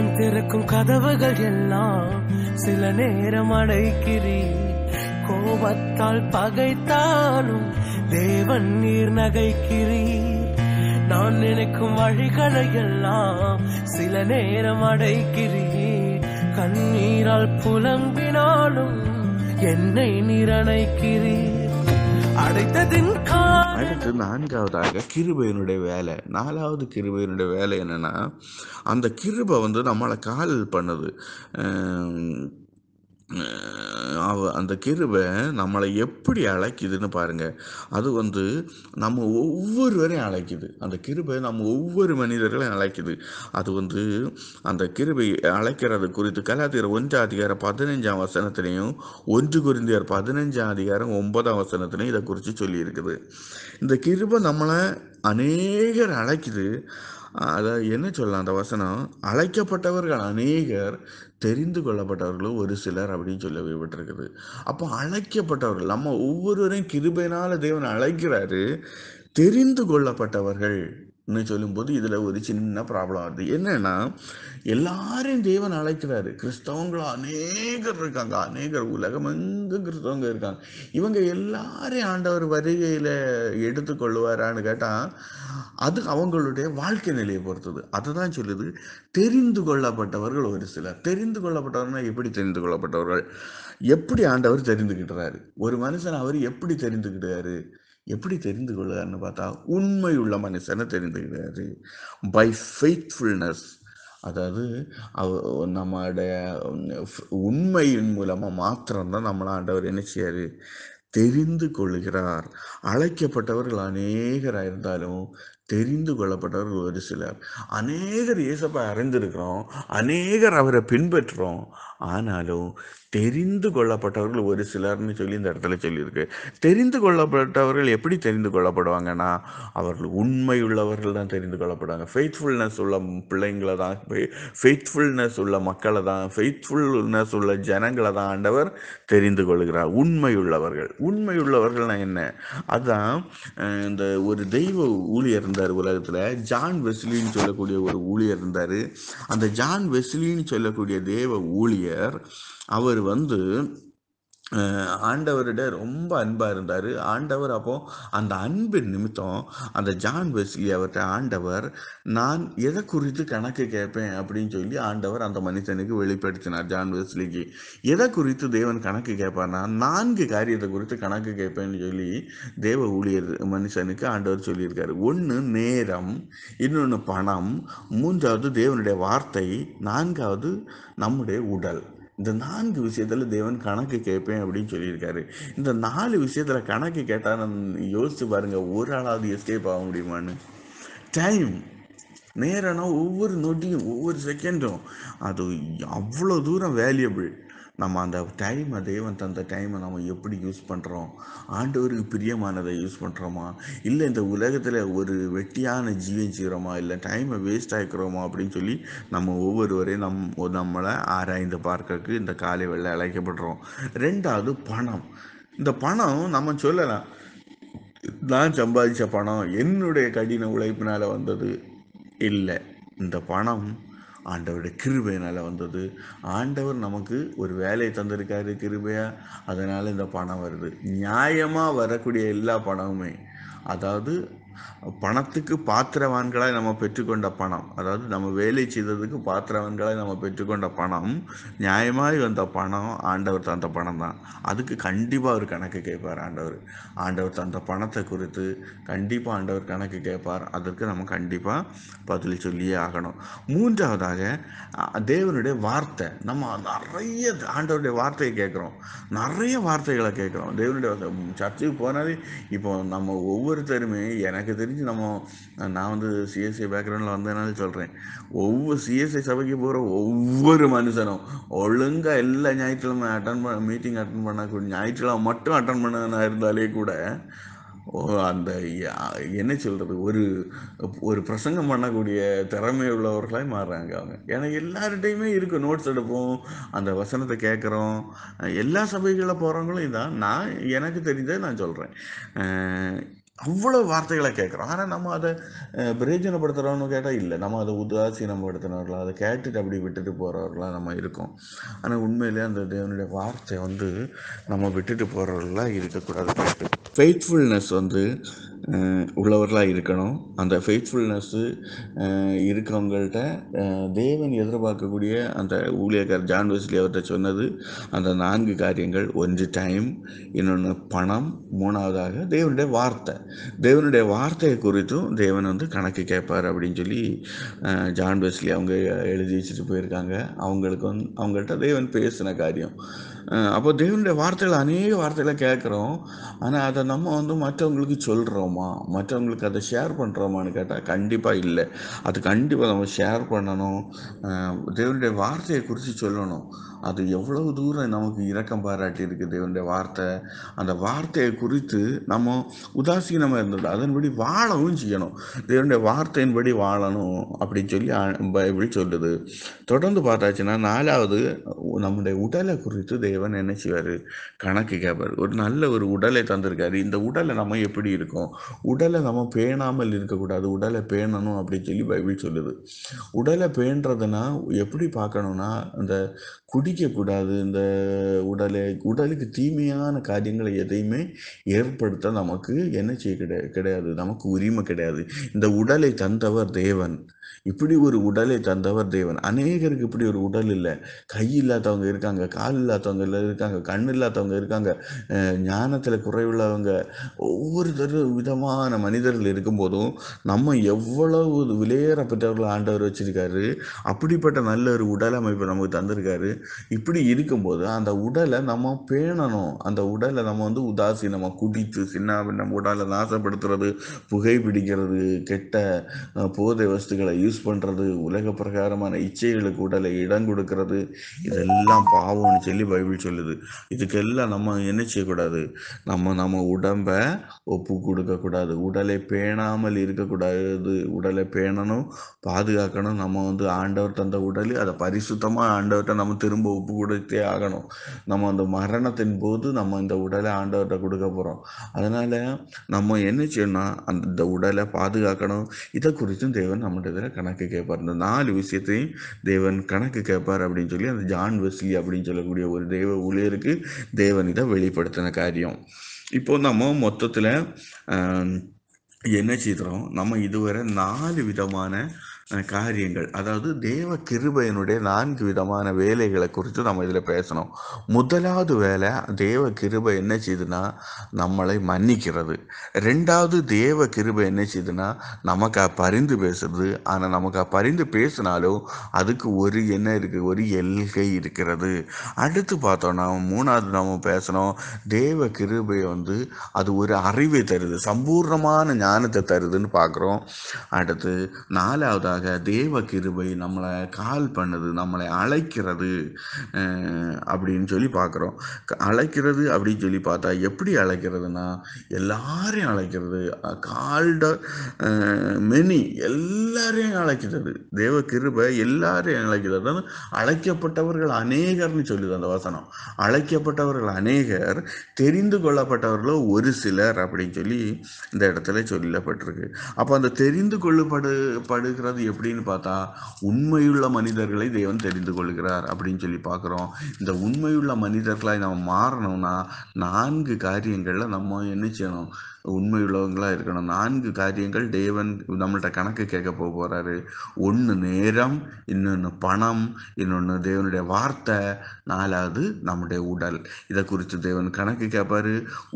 நான் திறக்கும் கதவுகள் எல்லாம் சில நேரம் அடைக்கிறீர். கோபத்தால் பகைத்தாலும் தேவன் நீர் நகைக்கிறீர். நான் நினைக்கும் வழிகளை எல்லாம் சில நேரம் அடைக்கிறீர். கண்ணீரால் புலம்பினாலும் என்னை நீர் அணைக்கிறீர். அடைத்ததின் அடுத்து நான்காவதாக கிருபையினுடைய வேலை. நாலாவது கிருபையினுடைய வேலை என்னன்னா, அந்த கிருபை நம்மளை கால் பண்ணுது. அந்த கிருபை நம்மளை எப்படி அழைக்குதுன்னு பாருங்க. அது நம்ம ஒவ்வொருவரையும் அழைக்குது. அந்த கிருபை நம்ம ஒவ்வொரு மனிதர்களையும் அழைக்குது. அது அந்த கிருபை அழைக்கிறது குறித்து கலாத்தியர் 1:15 1 கொரிந்தியர் 15:9 இதை குறித்து சொல்லி இருக்குது. இந்த கிருபை நம்மளை அநேகர் அழைக்குது. அதாவது என்ன சொல்லலாம் அந்த வசனம், அழைக்கப்பட்டவர்கள் அநேகர், தெரிந்து கொள்ளப்பட்டவர்களும் ஒரு சிலர் அப்படின்னு சொல்லப்பட்டிருக்குது. அப்போ அழைக்கப்பட்டவர்கள் நம்ம ஒவ்வொருவரையும் கிருபையினால தேவன் அழைக்கிறாரு. தெரிந்து கொள்ளப்பட்டவர்கள் சொல்லும்போது இதில் ஒரு சின்ன ப்ராப்ளம் வருது. என்னன்னா, எல்லாரையும் தேவன் அழைக்கிறாரு. கிறிஸ்தவங்களும் அநேகர் இருக்காங்க, அநேகர் உலகமெங்கும் கிறிஸ்தவங்க இருக்காங்க. இவங்க எல்லாரையும் ஆண்டவர் வருகையில் எடுத்துக்கொள்ளுவாரான்னு கேட்டால் அது அவங்களுடைய வாழ்க்கை நிலையை பொறுத்தது. அதை தான் சொல்லுது, தெரிந்து கொள்ளப்பட்டவர்கள் ஒரு சிலர். தெரிந்து கொள்ளப்பட்டவர்னா எப்படி தெரிந்து கொள்ளப்பட்டவர்கள்? எப்படி ஆண்டவர் தெரிந்துக்கிட்டுறாரு? ஒரு மனுஷன் அவர் எப்படி தெரிந்துக்கிட்டாரு? எப்படி தெரிந்து கொள்ளாருன்னு பார்த்தா, உண்மை உள்ள மனுஷனை தெரிந்துக்கிறாரு. By faithfulness. அதாவது நம்மளுடைய உண்மையின் மூலமாக மாத்திரம்தான் நம்மளை ஆண்டவர் என்ன செய்யாரு? தெரிந்து கொள்கிறார். அழைக்கப்பட்டவர்கள் அநேகராக இருந்தாலும் தெரிந்து கொள்ளப்பட்டவர்கள் ஒரு சிலர். அநேகர் இயேசுவை அறிந்திருக்கிறோம், அநேகர் அவரை பின்பற்றுறோம். ஆனாலும் தெரிந்து கொள்ளப்பட்டவர்கள் ஒரு சிலர்னு சொல்லி இந்த இடத்துல சொல்லியிருக்கு. தெரிந்து கொள்ளப்பட்டவர்கள் எப்படி தெரிந்து கொள்ளப்படுவாங்கன்னா, அவர்கள் உண்மை உள்ளவர்கள் தான் தெரிந்து கொள்ளப்படுவாங்க. ஃபெய்த்ஃபுல்னஸ் உள்ள பிள்ளைங்களை தான், ஃபெய்த்ஃபுல்னஸ் உள்ள மக்களை தான், ஃபெய்த்ஃபுல்னஸ் உள்ள ஜனங்களை தான் ஆண்டவர் தெரிந்து கொள்கிறார். உண்மை உள்ளவர்கள். உண்மை உள்ளவர்கள்னா என்ன? அதுதான் இந்த ஒரு தெய்வ ஊழியர் இருந்தார் உலகத்தில், ஜான் வெஸ்லின்னு சொல்லக்கூடிய ஒரு ஊழியர் இருந்தார். அந்த ஜான் வெஸ்லின்னு சொல்லக்கூடிய தேவ ஊழியர் அவர் ஆண்டவரிட ரொம்ப அன்பாக இருந்தார். ஆண்டவர் அப்போ அந்த அன்பின் நிமித்தம் அந்த ஜான் வெஸ்லி அவர்கிட்ட ஆண்டவர், நான் எதை குறித்து கணக்கு கேட்பேன் அப்படின்னு சொல்லி ஆண்டவர் அந்த மனுஷனுக்கு வெளிப்படுத்தினார். ஜான் வெஸ்லிக்கு எதை குறித்து தேவன் கணக்கு கேட்பார்னா, 4 காரியத்தை குறித்து கணக்கு கேட்பேன்னு சொல்லி தேவ ஊழியர் மனுஷனுக்கு ஆண்டவர் சொல்லியிருக்காரு. 1 நேரம், இன்னொன்று பணம், 3வது தேவனுடைய வார்த்தை, 4வது நம்முடைய உடல். இந்த 4 விஷயத்தில் தேவன் கணக்கு கேட்பேன் அப்படின்னு சொல்லியிருக்காரு. இந்த 4 விஷயத்தில் கணக்கு கேட்டால் யோசிச்சு பாருங்கள், ஒரு ஆளாவது எஸ்கேப் ஆக முடியுமான்னு. டைம், நேரம்னா ஒவ்வொரு நொடியும் ஒவ்வொரு செகண்டும் அது அவ்வளோ தூரம் வேல்யூபிள். நம்ம அந்த டைமை, தேவன் தந்த டைமை நம்ம எப்படி யூஸ் பண்ணுறோம்? ஆண்டவருக்கு பிரியமானதை யூஸ் பண்ணுறோமா, இல்லை இந்த உலகத்தில் ஒரு வெட்டியான ஜீவன் செய்கிறோமா, இல்லை டைமை வேஸ்ட் ஆகிக்கிறோமா அப்படின்னு சொல்லி நம்ம ஒவ்வொருவரையும் நம்மளை ஆராய்ந்து பார்க்கறதுக்கு இந்த காலை வேளை அழைக்கப்படுறோம். 2வது பணம். இந்த பணம் நம்ம சொல்லலாம், நான் சம்பாதிச்ச பணம் என்னுடைய கடின உழைப்பினால் வந்தது. இல்லை, இந்த பணம் ஆண்டவருடைய கிருபையினால் வந்தது. ஆண்டவர் நமக்கு ஒரு வேலையை தந்திருக்காரு கிருபையா, அதனால் இந்த பணம் வருது. நியாயமாக வரக்கூடிய எல்லா பணமுமே, அதாவது பணத்துக்கு பாத்திரவான்களாய் நம்ம பெற்றுக்கொண்ட பணம், அதாவது நம்ம வேலை செய்ததுக்கு பாத்திரவான்களாய் நம்ம பெற்றுக்கொண்ட பணம், நியாயமாய் வந்த பணம், ஆண்டவர் தந்த பணம் தான். அதுக்கு கண்டிப்பாக ஒரு கணக்கு கேட்பார் ஆண்டவர். ஆண்டவர் தந்த பணத்தை குறித்து கண்டிப்பாக ஆண்டவர் கணக்கு கேட்பார். அதற்கு நம்ம கண்டிப்பாக பதில் சொல்லியே ஆகணும். 3வதாக தேவனுடைய வார்த்தை. நம்ம நிறைய ஆண்டவருடைய வார்த்தையை கேட்குறோம், நிறைய வார்த்தைகளை கேட்குறோம். தேவனுடைய சர்ச்சுக்கு போனாலே இப்போ நம்ம ஒவ்வொருத்தருமே, எனக்கு தெரிஞ்சு நான் சிஎஸ்ஐ பேக்ரவுண்டில் வந்ததுனால சொல்கிறேன், ஒவ்வொரு சிஎஸ்ஐ சபைக்கு போகிற ஒவ்வொரு மனுஷனும் ஒழுங்காக எல்லா ஞாயிற்றுக்கிழமை மீட்டிங் அட்டன் பண்ணக்கூடிய ஞாயிற்றுக்கிழமை மட்டும் அட்டன் பண்ண இருந்தாலே கூட அந்த என்ன சொல்கிறது, ஒரு பிரசங்கம் பண்ணக்கூடிய திறமை உள்ளவர்களாக மாறுறாங்க அவங்க. ஏன்னா எல்லார்கிட்டையுமே இருக்குது, நோட்ஸ் எடுப்போம், அந்த வசனத்தை கேட்குறோம். எல்லா சபைகளில் போகிறவங்களும் இதான். நான் எனக்கு தெரிஞ்சதை நான் சொல்கிறேன். அவ்வளோ வார்த்தைகளை கேட்குறோம். ஆனால் நம்ம அதை பிரயோஜனப்படுத்துகிறோன்னு கேட்டால் இல்லை. நம்ம அதை உதாசீனப்படுத்தினவர்களா, அதை கேட்டுட்டு அப்படி விட்டுட்டு போகிறவர்களாக நம்ம இருக்கோம். ஆனால் உண்மையிலே அந்த தேவனுடைய வார்த்தை நம்ம விட்டுட்டு போகிறவர்களாக இருக்கக்கூடாது. ஃபெய்த்ஃபுல்னஸ் உள்ளவர்களாக இருக்கணும். அந்த ஃபெய்த்ஃபுல்னஸ்ஸு இருக்கவங்கள்ட்ட தேவன் எதிர்பார்க்கக்கூடிய அந்த ஊழியக்காரர் ஜான் வெஸ்லி அவர்கிட்ட சொன்னது அந்த 4 காரியங்கள். ஒன்று டைம், இன்னொன்று பணம், 3வதாக தேவனுடைய வார்த்தை. தேவனுடைய வார்த்தையை குறித்தும் தேவன் கணக்கு கேட்பார் அப்படின்னு சொல்லி ஜான் வெஸ்லி அவங்க எழுதி வச்சுட்டு போயிருக்காங்க. அவங்கள்ட்ட தேவன் பேசின காரியம். அப்போ தேவனுடைய வார்த்தைகள் அநேக வார்த்தைகளை கேட்குறோம். ஆனால் அதை நம்ம மற்றவங்களுக்கு சொல்கிறோமா, மற்றவங்களுக்கு அதை ஷேர் பண்ணுறோமான்னு கேட்டால் கண்டிப்பாக இல்லை. அது கண்டிப்பாக நம்ம ஷேர் பண்ணணும். தேவனுடைய வார்த்தையை குறித்து சொல்லணும். அது எவ்வளவு தூரம் நமக்கு இரக்கம் பாராட்டி இருக்குது தேவனுடைய வார்த்தை. அந்த வார்த்தையை குறித்து நம்ம உதாசீனமாக இருந்தது, அதன்படி வாழவும் செய்யணும். தேவனுடைய வார்த்தையின்படி வாழணும் அப்படின்னு சொல்லி பைபிள் சொல்லுது. தொடர்ந்து பார்த்தாச்சுன்னா 4வது, நம்முடைய உடலை குறித்து தேவன் என்ன செய்வார், கணக்கு கேட்பார். ஒரு நல்ல ஒரு உடலை தந்திருக்காரு. இந்த உடலை நம்ம எப்படி இருக்கோம், உடலை நம்ம பேணாமல் இருக்கக்கூடாது, உடலை பேணணும் அப்படின்னு சொல்லி பைபிள் சொல்லுது. உடலை பேணுறதுனா எப்படி பார்க்கணும்னா, இந்த குடிக்கக்கூடாது, இந்த உடலுக்கு தீமையான காரியங்களை எதையுமே ஏற்படுத்த நமக்கு என்ன செய்ய கிடையாது, நமக்கு உரிமை கிடையாது. இந்த உடலை தந்தவர் தேவன். இப்படி ஒரு உடலை தந்தவர் தேவன். அநேகருக்கு இப்படி ஒரு உடல் இல்லை. கை இல்லாதவங்க இருக்காங்க, கால் இல்லாதவங்க இருக்காங்க, கண் இல்லாதவங்க இருக்காங்க, ஞானத்தில் குறைவுள்ளவங்க, ஒவ்வொரு விதமான மனிதர்கள் இருக்கும்போதும் நம்ம எவ்வளவு விலையேறப்பட்டவர்கள் ஆண்டவர் வச்சிருக்காரு. அப்படிப்பட்ட நல்ல ஒரு உடல் அமைப்பை நமக்கு தந்திருக்காரு. இப்படி இருக்கும்போது அந்த உடலை நம்ம பேணணும். அந்த உடலை நம்ம உதாசீனமாக குடித்து நம்ம உடலை நாசப்படுத்துறது, புகைப்பிடிக்கிறது, கெட்ட போதை வஸ்துக்களை யூஸ் பண்ணுறது, உலக பிரகாரமான இச்சைகளுக்கு உடலை இடம் கொடுக்கறது, இதெல்லாம் பாவம்னு சொல்லி பைபிள் சொல்லுது. இதுக்கெல்லாம் நம்ம என்ன செய்யக்கூடாது, நம்ம உடம்பை ஒப்பு கொடுக்கக்கூடாது. உடலை பேணாமல் இருக்கக்கூடாது. உடலை பேணணும், பாதுகாக்கணும். நம்ம ஆண்டவர் தந்த உடல், அதை பரிசுத்தமாக ஆண்டவர்கிட்ட நம்ம திரும்ப ஒப்பு கொடுத்தே ஆகணும். நம்ம அந்த மரணத்தின் போது நம்ம இந்த உடலை ஆண்டவர்கிட்ட கொடுக்க போகிறோம். அதனால் நம்ம என்ன செய்யணும்னா அந்த உடலை பாதுகாக்கணும். இதை குறித்தும் தேவன் நம்மகிட்ட இதில் கணக்கு கேட்பார். இந்த 4 விஷயத்தையும் தேவன் கணக்கு கேட்பார் அப்படின்னு சொல்லி அந்த ஜான் வெஸ்லி அப்படின்னு சொல்லக்கூடிய ஒரு தெய்வ ஊழியருக்கு தேவன் இதை வெளிப்படுத்தின காரியம். இப்போ நம்ம மொத்தத்தில் என்ன செய்கிறோம், நம்ம இதுவரை 4 விதமான காரியங்கள், அதாவது தேவ கிருபையினுடைய 4 விதமான வேலைகளை குறித்து நம்ம இதில் பேசணும். முதலாவது வேலை, தேவ கிருபை என்ன செய்யுதுன்னா நம்மளை மன்னிக்கிறது. 2வது, தேவ கிருபை என்ன செய்யுதுன்னா நமக்கு பரிந்து பேசுறது. ஆனால் நமக்கு பரிந்து பேசினாலும் அதுக்கு ஒரு என்ன இருக்குது, ஒரு எல்கை இருக்கிறது. அடுத்து பார்த்தோன்னா 3வது நம்ம பேசணும், தேவ கிருபை அது ஒரு அறிவை தருது, சம்பூர்ணமான ஞானத்தை தருதுன்னு பார்க்குறோம். அடுத்து 4வதாக தேவ கிருபை நம்மளை கால் பண்ணுது, நம்மளை அழைக்கிறது அப்படின்னு சொல்லி பார்க்குறோம். அழைக்கிறது அப்படின்னு சொல்லி பார்த்தா எப்படி அழைக்கிறதுனா, எல்லாரையும் அழைக்கிறது, கால்ட மெனி, எல்லாரையும் அழைக்கிறது. தேவ கிருபை எல்லாரையும் அழைக்கிறது. அழைக்கப்பட்டவர்கள் அநேகர்னு சொல்லுது அந்த வசனம். அழைக்கப்பட்டவர்கள் அநேகர், தெரிந்து கொள்ளப்பட்டவர்களோ ஒரு சிலர் அப்படின்னு சொல்லி இந்த இடத்துல சொல்லப்பட்டிருக்கு. அப்போ அந்த தெரிந்து கொள்ளப்படுகிறது எப்படின்னு பார்த்தா, உண்மையுள்ள மனிதர்களை தேவன் தெரிந்து கொள்கிறார் அப்படின்னு சொல்லி பார்க்குறோம். இந்த உண்மையுள்ள மனிதர்களாய் நம்ம மாறணும்னா 4 காரியங்களில் நம்ம என்ன செய்யணும், உண்மையுள்ளவங்களாக இருக்கணும். 4 காரியங்கள் தேவன் நம்மள்கிட்ட கணக்கு கேட்க போகிறாரு. 1 நேரம், இன்னொன்று பணம், இன்னொன்று தேவனுடைய வார்த்தை, 4வது நம்முடைய உடல். இதை குறித்து தேவன் கணக்கு கேட்பார்.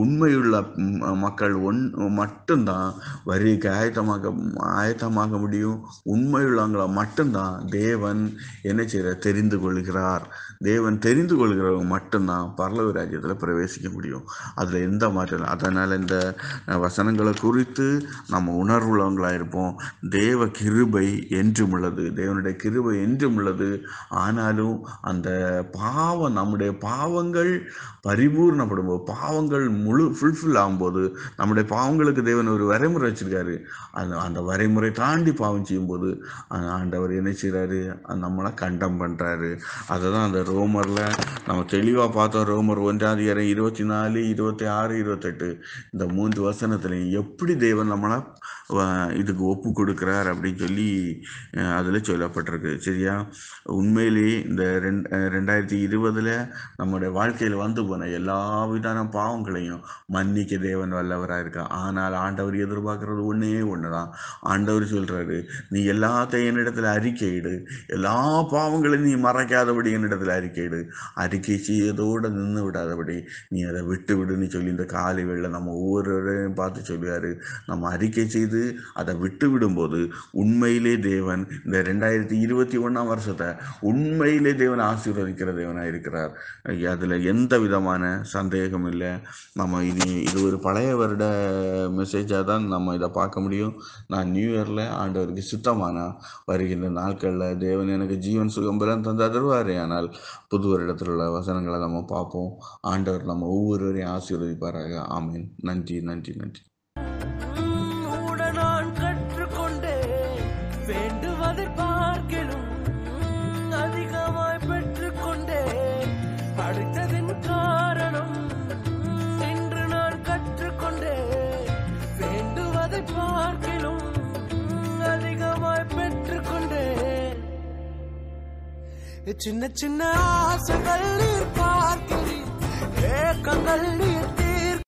உண்மையுள்ள மக்கள் மட்டும்தான் வரிக்கு ஆயத்தமாக முடியும். உண்மையுள்ளவங்களை மட்டும்தான் தேவன் என்ன செய்ய தெரிந்து கொள்கிறார். தேவன் தெரிந்து கொள்கிறவங்க மட்டும்தான் பரலோக ராஜ்யத்தில் பிரவேசிக்க முடியும். அதில் எந்த மாற்றம். அதனால் இந்த வசனங்களை குறித்து நம்ம உணர்வுள்ளவங்களாக இருப்போம். தேவ கிருபை என்றும் உள்ளது, தேவனுடைய கிருபை என்றும் உள்ளது. ஆனாலும் அந்த நம்முடைய பாவங்கள் பரிபூர்ணப்படும் போது, பாவங்கள் ஃபுல்ஃபில் ஆகும்போது, நம்முடைய பாவங்களுக்கு தேவன் ஒரு வரைமுறை வச்சிருக்காரு. அந்த வரைமுறை தாண்டி பாவம் செய்யும்போது போது ஆண்டவர் என்ன செய்கிறாரு, நம்மளை கண்டம் பண்ணுறாரு. அதை தான் அந்த ரோமரில் நம்ம தெளிவாக பார்த்தோம். ரோமர் 1:24, 26, 28 இந்த 3 வசனத்துலையும் எப்படி தேவன் நம்மளை இதுக்கு ஒப்பு கொடுக்குறார் அப்படின்னு சொல்லி அதில் சொல்லப்பட்டிருக்கு. சரியா? உண்மையிலேயே இந்த 2020 நம்முடைய வாழ்க்கையில் வந்து போன எல்லா விதமான பாவங்களையும் மன்னிக்க தேவன் வல்லவராக இருக்கா. ஆனால் ஆண்டவர் எதிர்பார்க்கறது ஒன்று தான். ஆண்டவர் சொல்கிறாரு, நீ எல்லாத்தையும் என்னிடத்தில் அறிக்கையிடு, எல்லா பாவங்களையும் நீ மறைக்காதபடி என்னிடத்தில் அறிக்கையிடு, அறிக்கை செய்யதோடு நின்று விடாதபடி நீ அதை விட்டு விடுன்னு சொல்லி இந்த காலை வேளை நம்ம ஒவ்வொருவரையும் பார்த்து சொல்லுவார். நம்ம அறிக்கை செய்து அதை விட்டு விடும்போது உண்மையிலே தேவன் இந்த 2021 வருஷத்தை உண்மையிலே தேவன் ஆசீர்வதிக்கிற தேவனாக இருக்கிறார். அதில் எந்த விதமான சந்தேகம் இல்லை. நம்ம இது ஒரு பழைய வருட மெசேஜாக தான் நம்ம இதை பார்க்க முடியும். நான் நியூ இயரில் ஆண்டவருக்கு சுத்தமான வருகின்ற நாட்களில் தேவன் எனக்கு ஜீவன் சுகம் பலன் தந்து தருவார். ஆனால் புது வருடத்தில் உள்ள வசனங்களை நம்ம பார்ப்போம். ஆண்டவர் நம்ம ஒவ்வொருவரையும் ஆசீர்வதிப்பாராக. ஆமீன். நன்றி நன்றி நன்றி. நான் கற்றுக்கொண்டே வேண்டுவதை பார்க்கலும் அதிகமாய் பெற்றுக்கொண்டே அடுத்ததின் காரணம் இன்று நான் கற்றுக்கொண்டே வேண்டுவதை பார்க்கலும் அதிகமாய் பெற்றுக்கொண்டே சின்ன சின்ன ஆசைகள் பார்க்கிறேன் ஏக்கங்கள்